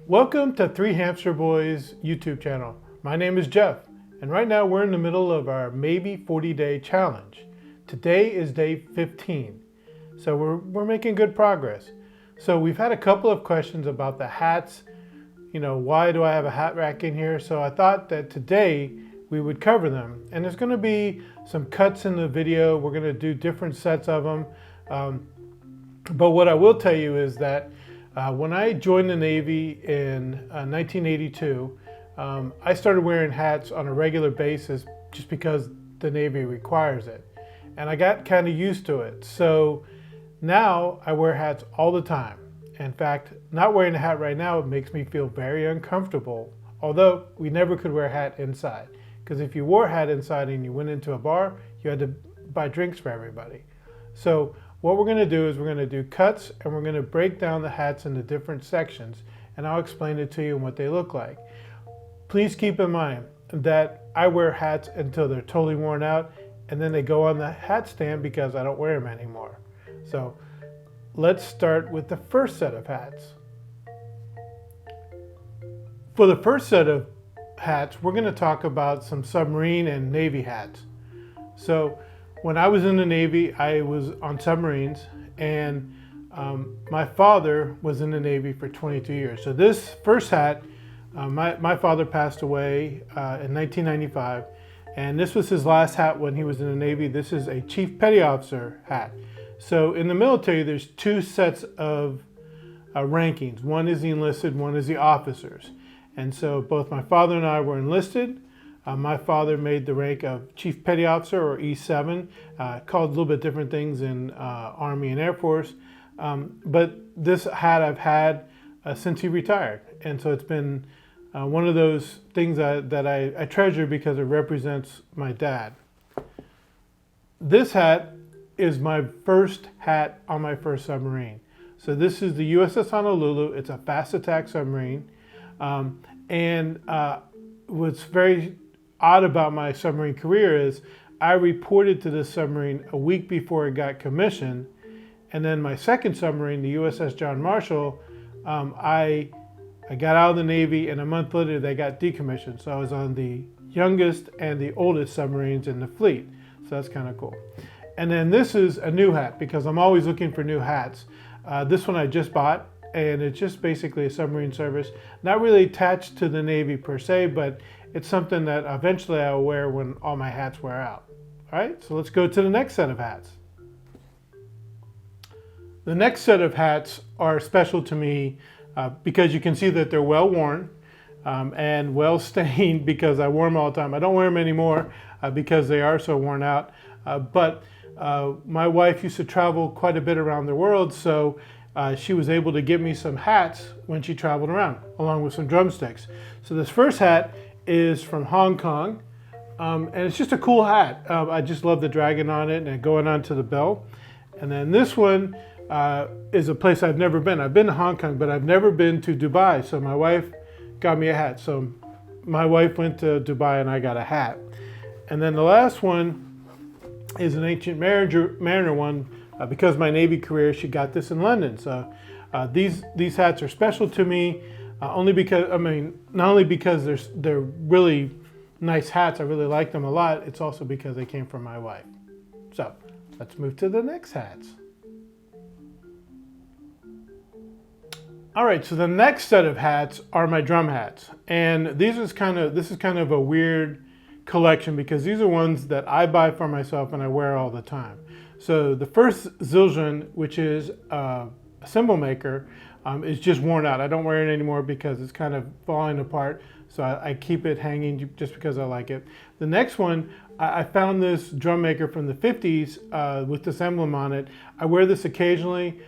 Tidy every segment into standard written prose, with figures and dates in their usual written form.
Welcome to Three Hamster Boys YouTube channel. My name is Jeff, and right now we're in the middle of our maybe 40-day challenge. Today is day 15, so we're making good progress. So we've had a couple of questions about the hats. You know, why do I have a hat rack in here? So I thought that today we would cover them, and there's going to be some cuts in the video. We're going to do different sets of them, but what I will tell you is that when I joined the Navy in 1982, I started wearing hats on a regular basis just because the Navy requires it. And I got kind of used to it. So now I wear hats all the time. In fact, not wearing a hat right now makes me feel very uncomfortable, although we never could wear a hat inside. Because if you wore a hat inside and you went into a bar, you had to buy drinks for everybody. So what we're going to do is we're going to do cuts, and we're going to break down the hats into different sections, and I'll explain it to you and what they look like. Please keep in mind that I wear hats until they're totally worn out, and then they go on the hat stand because I don't wear them anymore. So let's start with the first set of hats. For the first set of hats, we're going to talk about some submarine and Navy hats. So when I was in the Navy, I was on submarines, and my father was in the Navy for 22 years. So this first hat, my father passed away in 1995, and this was his last hat when he was in the Navy. This is a Chief Petty Officer hat. So in the military, there's two sets of rankings. One is the enlisted, one is the officers. And so both my father and I were enlisted. My father made the rank of Chief Petty Officer, or E7, called a little bit different things in Army and Air Force. But this hat I've had since he retired. And so it's been one of those things that I treasure because it represents my dad. This hat is my first hat on my first submarine. So this is the Uss Honolulu. It's a fast attack submarine. What's very odd about my submarine career is I reported to this submarine a week before it got commissioned, and then my second submarine, the USS John Marshall, I got out of the Navy, and a month later they got decommissioned. So I was on the youngest and the oldest submarines in the fleet. So that's kind of cool. And then this is a new hat because I'm always looking for new hats. This one I just bought, and it's just basically a submarine service, not really attached to the Navy per se, but it's something that eventually I'll wear when all my hats wear out. All right, so let's go to the next set of hats. The next set of hats are special to me because you can see that they're well worn and well stained because I wore them all the time. I don't wear them anymore because they are so worn out. But my wife used to travel quite a bit around the world, so she was able to give me some hats when she traveled around, along with some drumsticks. So this first hat is from Hong Kong, and it's just a cool hat. I just love the dragon on it and going onto the bell. And then this one is a place I've never been. I've been to Hong Kong, but I've never been to Dubai, so my wife got me a hat. So my wife went to Dubai and I got a hat. And then the last one is an Ancient Mariner one. Because of my Navy career, she got this in London. So these hats are special to me, not only because they're really nice hats, I really like them a lot, it's also because they came from my wife. So let's move to the next hats. All right, so the next set of hats are my drum hats. And this is kind of a weird collection because these are ones that I buy for myself and I wear all the time. So the first Zildjian, which is a cymbal maker, is just worn out. I don't wear it anymore because it's kind of falling apart. So I keep it hanging just because I like it. The next one, I found this drum maker from the 50s with this emblem on it. I wear this occasionally.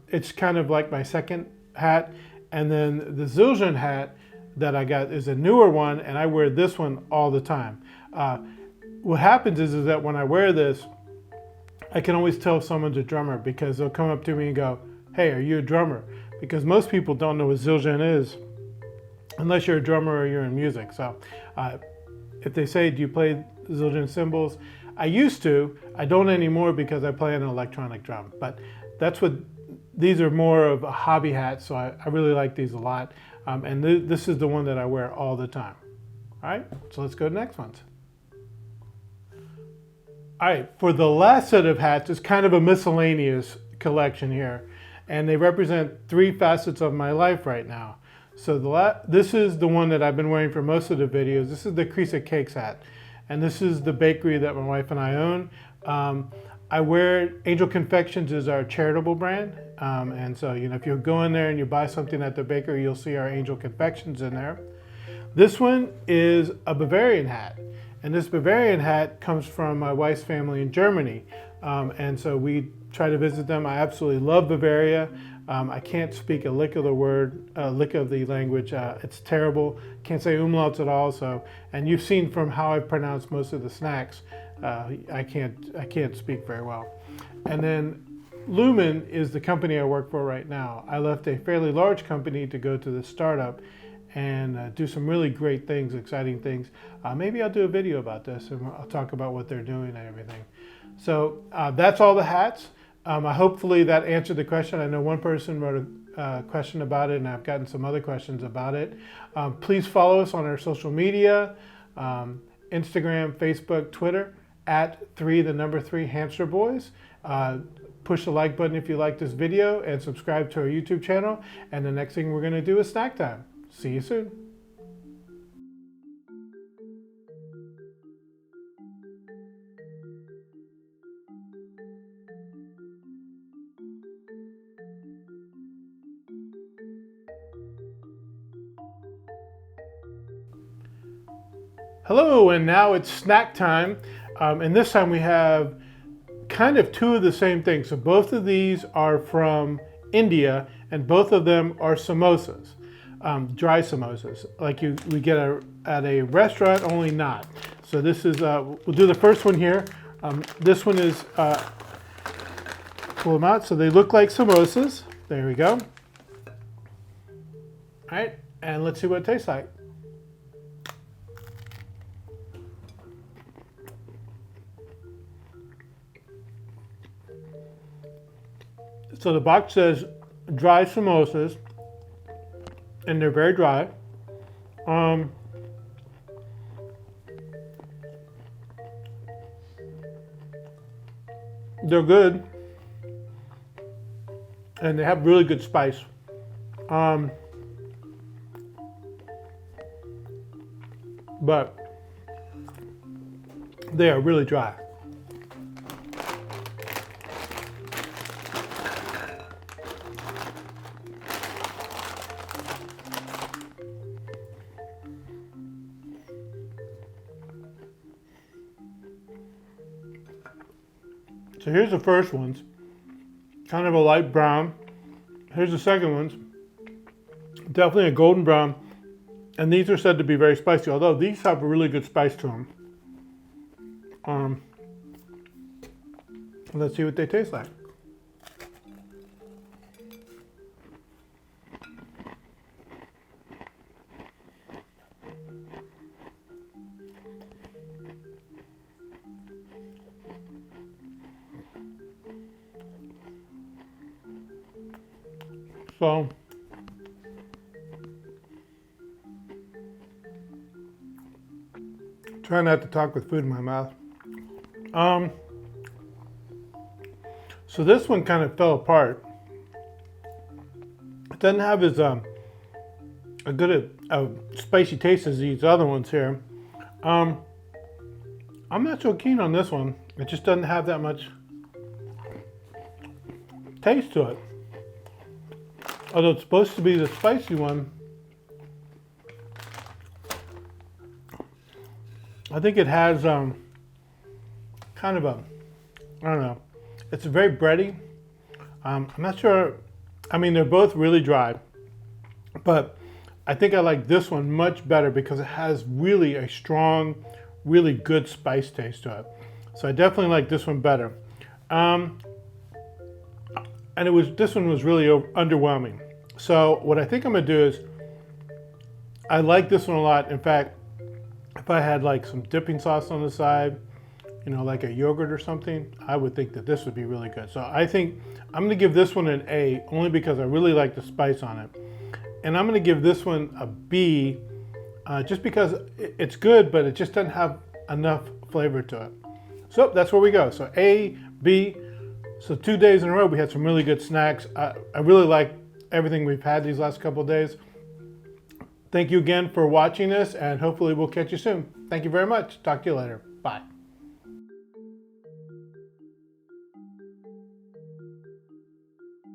It's kind of like my second hat. And then the Zildjian hat that I got is a newer one, and I wear this one all the time. What happens is that when I wear this, I can always tell if someone's a drummer because they'll come up to me and go, "Hey, are you a drummer?" Because most people don't know what Zildjian is unless you're a drummer or you're in music. So if they say, "Do you play Zildjian cymbals?" I used to. I don't anymore because I play an electronic drum. But these are more of a hobby hat, so I really like these a lot. And this is the one that I wear all the time. All right, so let's go to the next ones. All right, for the last set of hats, it's kind of a miscellaneous collection here, and they represent 3 facets of my life right now. So this is the one that I've been wearing for most of the videos. This is the Creasa Cakes Hat, and this is the bakery that my wife and I own. I wear Angel Confections is our charitable brand, and so if you go in there and you buy something at the bakery, you'll see our Angel Confections in there. This one is a Bavarian hat, and this Bavarian hat comes from my wife's family in Germany, and so we try to visit them. I absolutely love Bavaria. I can't speak a lick of the language. It's terrible. Can't say umlauts at all. So, and you've seen from how I pronounce most of the snacks, I can't speak very well. And then Lumen is the company I work for right now. I left a fairly large company to go to this startup and do some really great things, exciting things. Maybe I'll do a video about this and I'll talk about what they're doing and everything. So that's all the hats. Hopefully that answered the question. I know one person wrote a question about it, and I've gotten some other questions about it. Please follow us on our social media, Instagram, Facebook, Twitter, at 3 Hamster Boys. Push the like button if you like this video, and subscribe to our YouTube channel. And the next thing we're going to do is snack time. See you soon. Hello, and now it's snack time, and this time we have kind of 2 of the same things. So both of these are from India, and both of them are samosas, dry samosas, like we get at a restaurant, only not. So this is, we'll do the first one here. This one is, pull them out, so they look like samosas. There we go. All right, and let's see what it tastes like. So the box says dry samosas, and they're very dry. They're good, and they have really good spice. But they are really dry. So here's the first ones, kind of a light brown. Here's the second ones, definitely a golden brown. And these are said to be very spicy, although these have a really good spice to them. Let's see what they taste like. So, try not to talk with food in my mouth. So this one kind of fell apart. It doesn't have as a good a spicy taste as these other ones here. I'm not so keen on this one. It just doesn't have that much taste to it. Although it's supposed to be the spicy one, I think it has kind of a, I don't know, it's very bready. I'm not sure, I mean, they're both really dry, but I think I like this one much better because it has really a strong, really good spice taste to it. So I definitely like this one better. And this one was really underwhelming. So what I think I'm gonna do is, I like this one a lot. In fact, if I had like some dipping sauce on the side, you know, like a yogurt or something, I would think that this would be really good. So I think I'm gonna give this one an A, only because I really like the spice on it. And I'm going to give this one a B, just because it's good, but it just doesn't have enough flavor to it. So that's where we go. So A, B. So 2 days in a row, we had some really good snacks. I really like everything we've had these last couple of days. Thank you again for watching this, and hopefully we'll catch you soon. Thank you very much. Talk to you later. Bye.